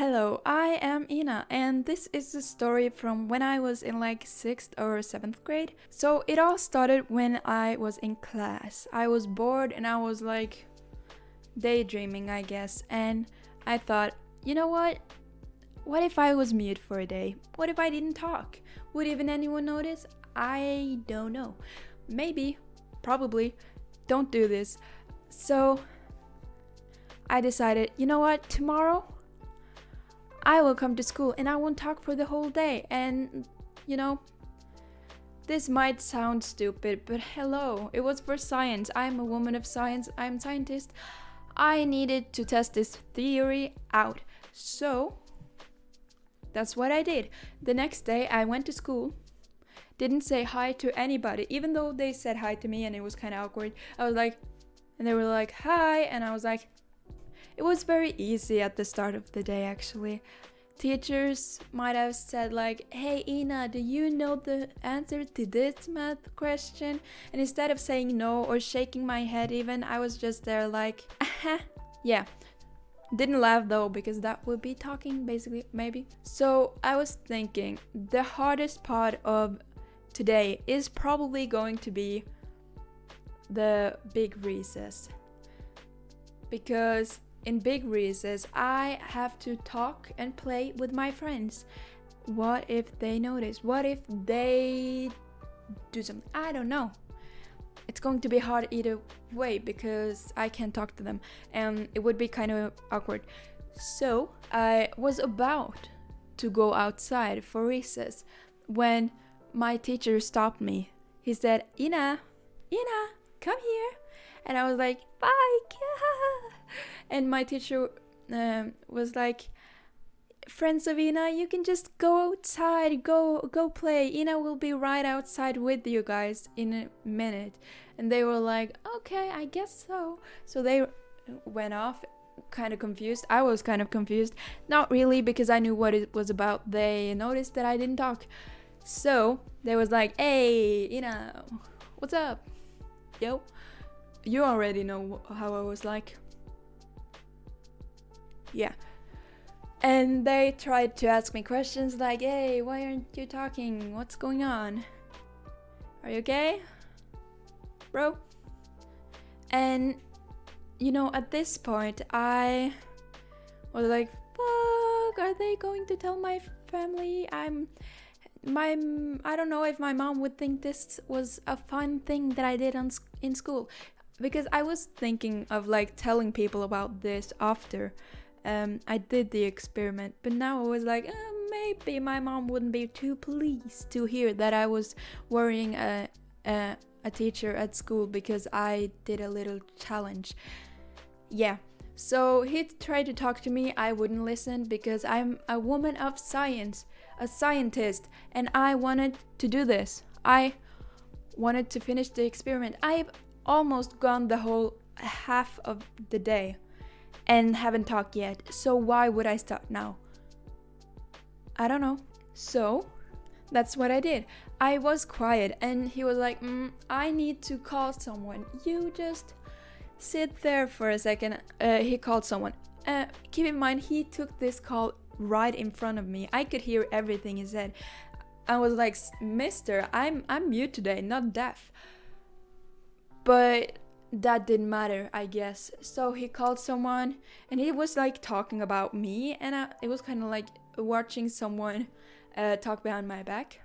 Hello, I am Ina, and this is the story from when I was in like 6th or 7th grade. So it all started when I was in class. I was bored and I was like daydreaming, I guess, and I thought, you know what? What if I was mute for a day? What if I didn't talk? Would even anyone notice? I don't know. Maybe, probably. Don't do this. So I decided, you know what? Tomorrow I will come to school and I won't talk for the whole day. And, this might sound stupid, but hello, it was for science. I'm a woman of science. I'm a scientist. I needed to test this theory out. So that's what I did. The next day I went to school, didn't say hi to anybody, even though they said hi to me and it was kind of awkward. I was like, and they were like, hi, and I was like, it was very easy at the start of the day actually. Teachers might have said like, hey Ina, do you know the answer to this math question? And instead of saying no or shaking my head even, I was just there like, yeah. Didn't laugh though, because that would be talking basically, maybe. So I was thinking the hardest part of today is probably going to be the big recess. Because in big recess, I have to talk and play with my friends. What if they notice? What if they do something? I don't know. It's going to be hard either way because I can't talk to them and it would be kind of awkward. So I was about to go outside for recess when my teacher stopped me. He said, Ina, come here. And I was like, bye. And my teacher was like, friends of Ina, you can just go outside, go play. Ina will be right outside with you guys in a minute. And they were like, okay, I guess so. So they went off, kind of confused. I was kind of confused. Not really, because I knew what it was about. They noticed that I didn't talk. So they was like, hey, Ina, what's up? Yo, you already know how I was like. Yeah. And they tried to ask me questions like, hey, why aren't you talking? What's going on? Are you okay, bro? And, at this point, I was like, fuck, are they going to tell my family? I don't know if my mom would think this was a fun thing that I did in school. Because I was thinking of like telling people about this after I did the experiment, but now I was like, maybe my mom wouldn't be too pleased to hear that I was worrying a teacher at school because I did a little challenge. Yeah, so he tried to talk to me. I wouldn't listen because I'm a woman of science, a scientist, and I wanted to do this. I wanted to finish the experiment. I've almost gone the whole half of the day and haven't talked yet, so why would I start now? I don't know. So that's what I did. I was quiet and he was like, I need to call someone. You just sit there for a second. He called someone. Keep in mind, he took this call right in front of me. I could hear everything he said. I was like, mister, I'm mute today, not deaf. But that didn't matter, I guess. So he called someone and he was like talking about me, and it was kind of like watching someone talk behind my back.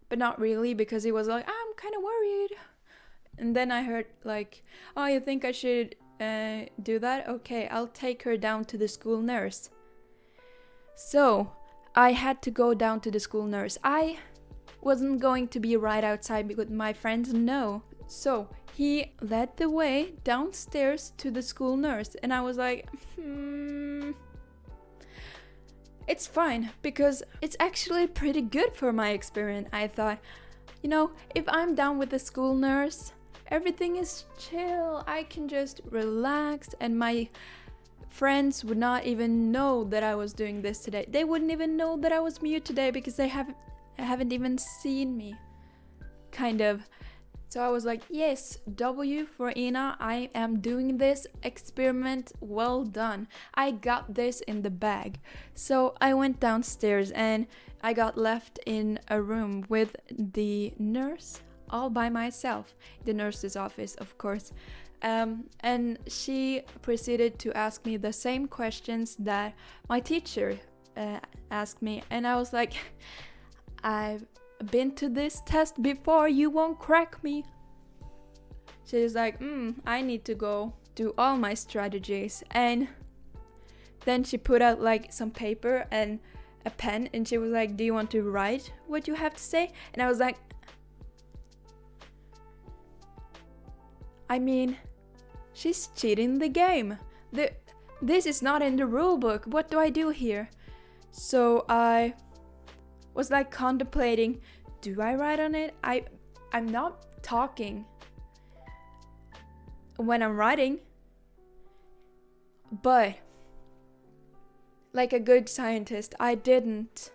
But not really, because he was like, I'm kind of worried. And then I heard like, oh, you think I should do that? Okay, I'll take her down to the school nurse. So I had to go down to the school nurse. I wasn't going to be right outside with my friends, no. So he led the way downstairs to the school nurse, and I was like, it's fine, because it's actually pretty good for my experiment. I thought, if I'm down with the school nurse, everything is chill. I can just relax, and my friends would not even know that I was doing this today. They wouldn't even know that I was mute today because they haven't even seen me. Kind of. So I was like, yes, W for Ina, I am doing this experiment, well done. I got this in the bag. So I went downstairs and I got left in a room with the nurse all by myself. The nurse's office, of course. And she proceeded to ask me the same questions that my teacher asked me. And I was like, I've been to this test before, you won't crack me. She's like, I need to go do all my strategies. And then she put out like some paper and a pen, and she was like, do you want to write what you have to say? And I was like, I mean, she's cheating the game. This is not in the rule book. What do I do here? So I was like contemplating, do I write on it? I'm not talking when I'm writing, but like a good scientist, I didn't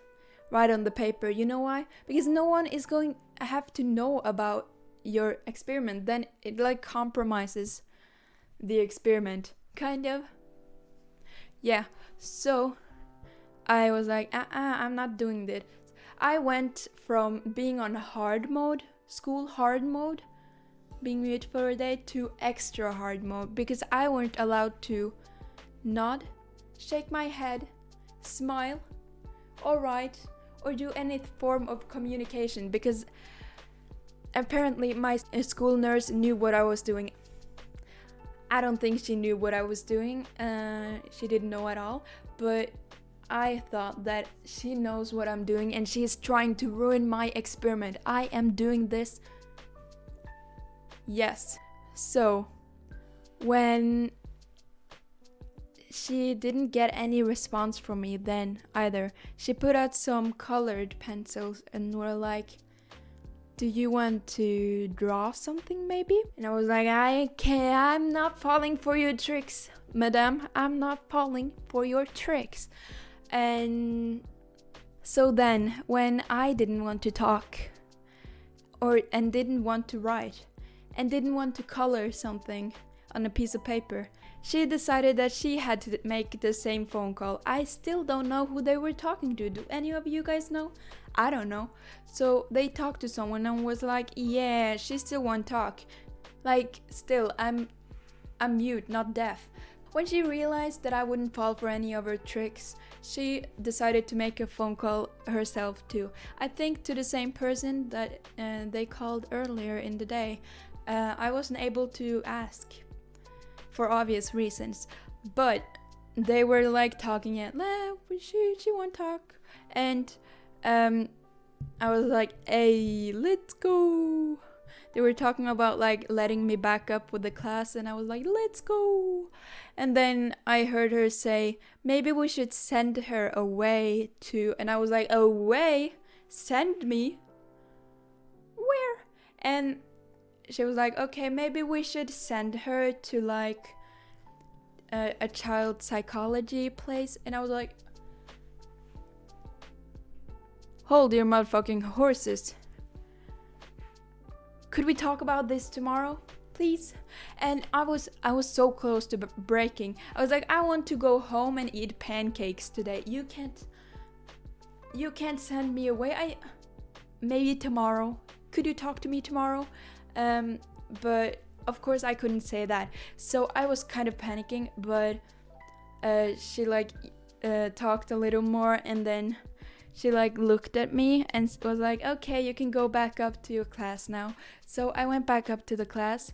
write on the paper. You know why? Because no one is going to have to know about your experiment. Then it like compromises the experiment, kind of. Yeah, so I was like, I'm not doing this. I went from being on hard mode, school hard mode, being mute for a day, to extra hard mode, because I weren't allowed to nod, shake my head, smile, or write, or do any form of communication, because apparently my school nurse knew what I was doing. I don't think she knew what I was doing, she didn't know at all, but I thought that she knows what I'm doing and she's trying to ruin my experiment. I am doing this. Yes. So, when she didn't get any response from me then either, she put out some colored pencils and were like, do you want to draw something maybe? And I was like, I'm not falling for your tricks, madam. I'm not falling for your tricks. And so then, when I didn't want to talk, and didn't want to write, and didn't want to color something on a piece of paper, she decided that she had to make the same phone call. I still don't know who they were talking to. Do any of you guys know? I don't know. So they talked to someone and was like, yeah, she still won't talk. Like, still, I'm mute, not deaf. When she realized that I wouldn't fall for any of her tricks, she decided to make a phone call herself too. I think to the same person that they called earlier in the day. I wasn't able to ask for obvious reasons, but they were like talking it, she won't talk, and I was like, hey, let's go. They were talking about like letting me back up with the class, and I was like, let's go. And then I heard her say, maybe we should send her away to, and I was like, away? Send me? Where? And she was like, okay, maybe we should send her to like a child psychology place. And I was like, hold your motherfucking horses. Could we talk about this tomorrow, please? And I was so close to breaking. I was like, I want to go home and eat pancakes today. You can't send me away. Maybe tomorrow. Could you talk to me tomorrow? But of course I couldn't say that. So I was kind of panicking, but she like talked a little more, and then she like looked at me and was like, okay, you can go back up to your class now. So I went back up to the class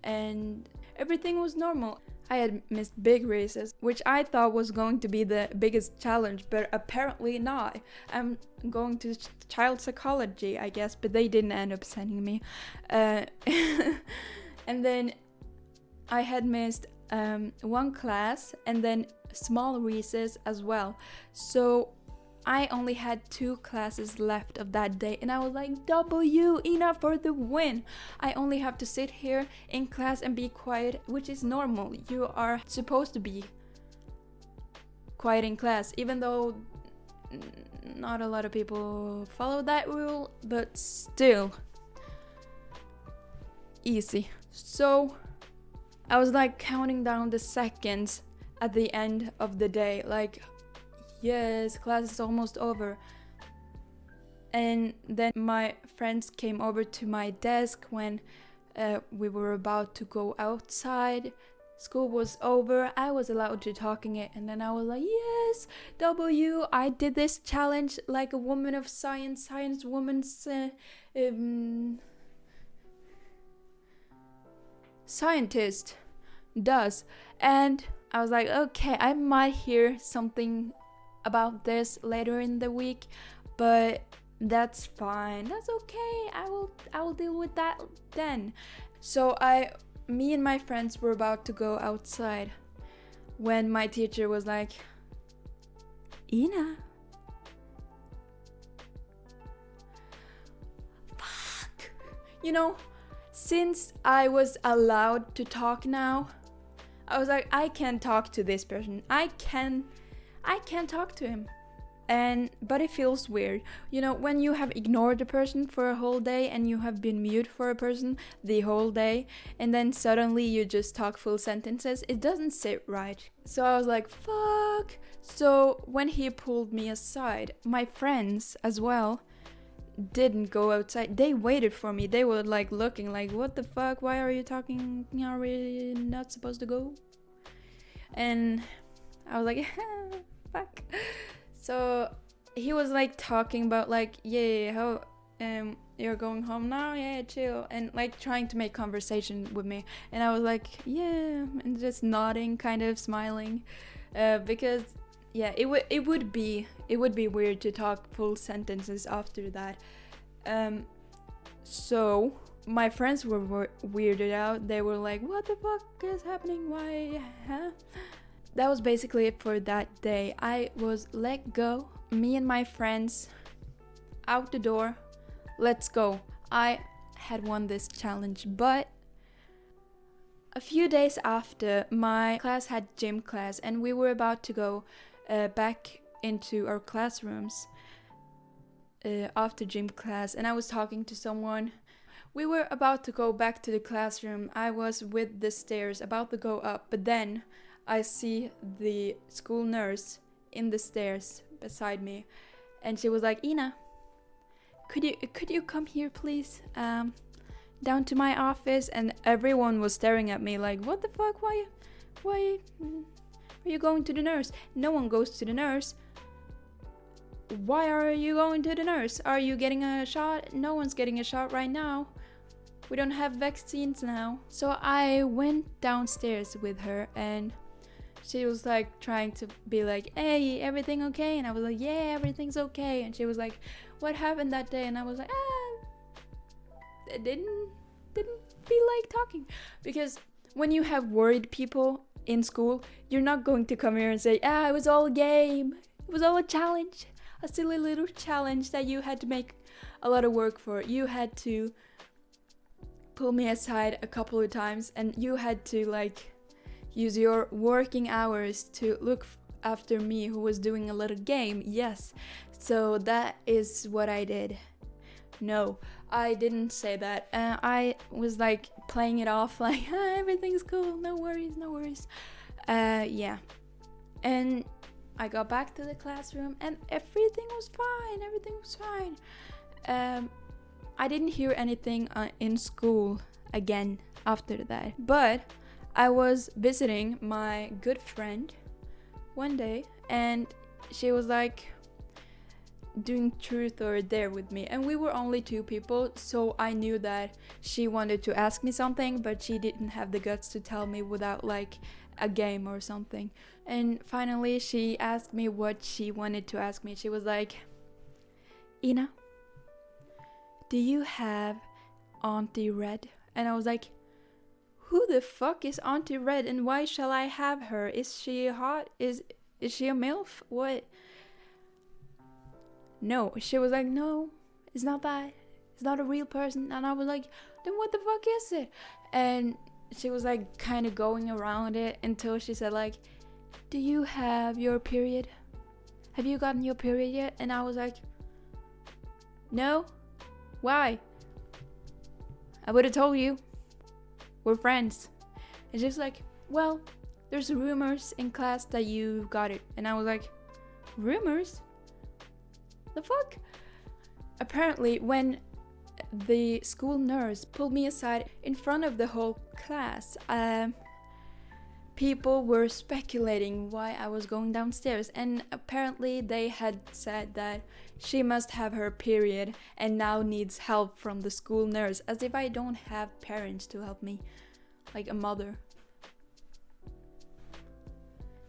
and everything was normal. I had missed big recess, which I thought was going to be the biggest challenge, but apparently not. I'm going to child psychology, I guess, but they didn't end up sending me. And then I had missed one class and then small recess as well. So I only had 2 classes left of that day, and I was like, W, Ina for the win. I only have to sit here in class and be quiet, which is normal. You are supposed to be quiet in class, even though not a lot of people follow that rule, but still. easy. So I was like counting down the seconds at the end of the day, like, yes, class is almost over. And then my friends came over to my desk when we were about to go outside. School was over, I was allowed to talking it, and then I was like, yes, W, I did this challenge like a woman of science woman's scientist does. And I was like, okay, I might hear something about this later in the week, but that's fine, that's okay, I will deal with that then. So me and my friends were about to go outside when my teacher was like, Ina, fuck, since I was allowed to talk now, I was like, I can't talk to this person, I can't talk to him. But it feels weird, when you have ignored a person for a whole day and you have been mute for a person the whole day, and then suddenly you just talk full sentences, it doesn't sit right. So I was like, fuck. So when he pulled me aside, my friends as well didn't go outside, they waited for me, they were like looking like, what the fuck, why are you talking, are we not supposed to go? And I was like, fuck. So he was like talking about like, yeah, how you're going home now, yeah, chill, and like trying to make conversation with me, and I was like, yeah, and just nodding, kind of smiling, because yeah, it would be weird to talk full sentences after that. So my friends were weirded out, they were like, what the fuck is happening, why, huh? That was basically it for that day. I was let go. Me and my friends out the door. Let's go. I had won this challenge, but a few days after, my class had gym class and we were about to go back into our classrooms after gym class, and I was talking to someone. We were about to go back to the classroom. I was with the stairs about to go up, but then I see the school nurse in the stairs beside me, and she was like, Ina, could you come here please, down to my office? And everyone was staring at me like, what the fuck, why are you going to the nurse? No one goes to the nurse. Why are you going to the nurse? Are you getting a shot? No one's getting a shot right now. We don't have vaccines now. So I went downstairs with her, and she was like trying to be like, hey, everything okay? And I was like, yeah, everything's okay. And she was like, what happened that day? And I was like, I didn't feel like talking. Because when you have worried people in school, you're not going to come here and say, it was all a game, it was all a challenge, a silly little challenge that you had to make a lot of work for. You had to pull me aside a couple of times, and you had to like use your working hours to look after me, who was doing a little game. Yes, so that is what I did. No, I didn't say that. I was like playing it off like, everything's cool, no worries. Yeah. And I got back to the classroom and everything was fine. I didn't hear anything in school again after that. But I was visiting my good friend one day, and she was like doing truth or dare with me, and we were only 2 people, so I knew that she wanted to ask me something, but she didn't have the guts to tell me without like a game or something. And finally she asked me what she wanted to ask me. She was like, Ina, do you have Auntie Red? And I was like, who the fuck is Auntie Red, and why shall I have her? Is she hot? Is she a MILF? What? No. She was like, no, it's not that. It's not a real person. And I was like, then what the fuck is it? And she was like kind of going around it until she said like, do you have your period? Have you gotten your period yet? And I was like, no. Why? I would have told you. we're friends. And she's like, well, there's rumors in class that you got it. And I was like, rumors? The fuck? Apparently, when the school nurse pulled me aside in front of the whole class, people were speculating why I was going downstairs, and apparently they had said that she must have her period and now needs help from the school nurse, as if I don't have parents to help me, like a mother.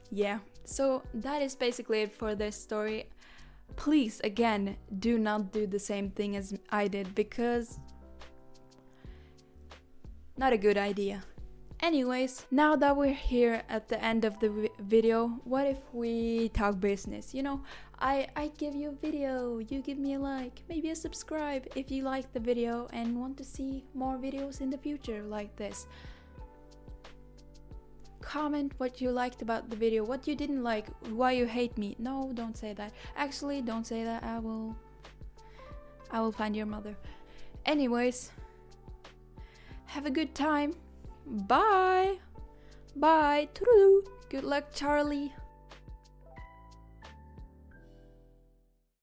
Yeah, so that is basically it for this story. Please, again, do not do the same thing as I did, because not a good idea. Anyways, now that we're here at the end of the video, what if we talk business? You know, I give you a video, you give me a like, maybe a subscribe if you like the video and want to see more videos in the future like this. Comment what you liked about the video, what you didn't like, why you hate me. No, don't say that. Actually, don't say that. I will find your mother. Anyways, have a good time. Bye. Bye. Toodaloo. Good luck, Charlie.